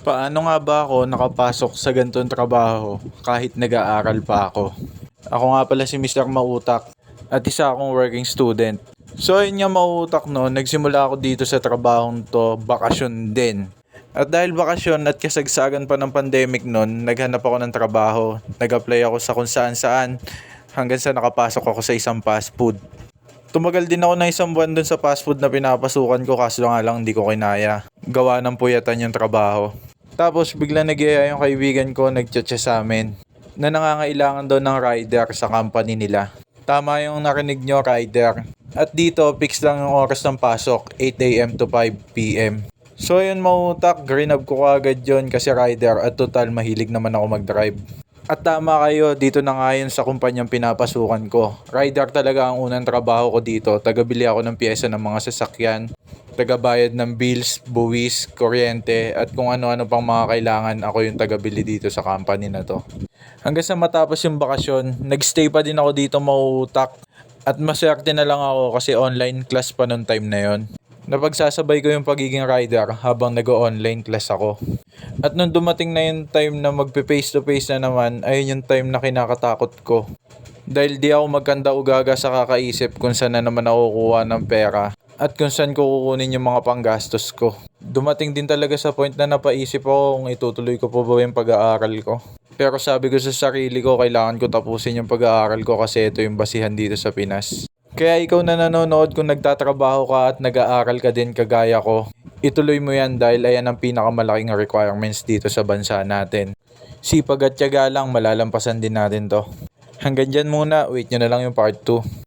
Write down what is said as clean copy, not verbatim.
Paano nga ba ako nakapasok sa ganitong trabaho kahit nag-aaral pa ako? Ako nga pala si Mr. Mautak at isa akong working student. So ayun nga Mautak no, nagsimula ako dito sa trabahong to, bakasyon din. At dahil bakasyon at kasagsagan pa ng pandemic noon, naghanap ako ng trabaho. Nag-apply ako sa kung saan saan hanggang sa nakapasok ako sa isang fast food. Tumagal din ako ng isang buwan dun sa fast food na pinapasukan ko kaso nga lang hindi ko kinaya. Gawa ng puyatan yung trabaho. Tapos bigla nag-iaya yung kaibigan ko nag-chat siya sa amin na nangangailangan daw ng rider sa company nila. Tama yung narinig nyo, rider. At dito, fix lang yung oras ng pasok, 8 a.m. to 5 p.m. So yun Mautak, grinab ko agad yun kasi rider at total mahilig naman ako mag-drive. At tama kayo, dito na nga yun sa kumpanyang pinapasukan ko. Rider talaga ang unang trabaho ko dito. Tagabili ako ng pyesa ng mga sasakyan, tagabayad ng bills, buwis, kuryente, at kung ano-ano pang mga kailangan, ako yung tagabili dito sa company na to. Hanggang sa matapos yung bakasyon, nagstay pa din ako dito Mautak. At maswerte na lang ako kasi online class pa nung time na yon. Napagsasabay ko yung pagiging rider habang nag-online class ako. At nung dumating na yung time na magpe-face to face na naman, ayun yung time na kinakatakot ko. Dahil di ako magkanda-ugaga sa kakaisip kung saan na naman ako kukuha ng pera at kung saan ko kukunin yung mga panggastos ko. Dumating din talaga sa point na napaisip ako kung itutuloy ko pa ba yung pag-aaral ko. Pero sabi ko sa sarili ko, kailangan ko tapusin yung pag-aaral ko kasi ito yung basihan dito sa Pinas. Kaya ikaw na nanonood kung nagtatrabaho ka at nag-aaral ka din kagaya ko, ituloy mo yan dahil ayan ang pinakamalaking requirements dito sa bansa natin. Sipag at tiyaga lang, malalampasan din natin to. Hanggang dyan muna, wait nyo na lang yung part 2.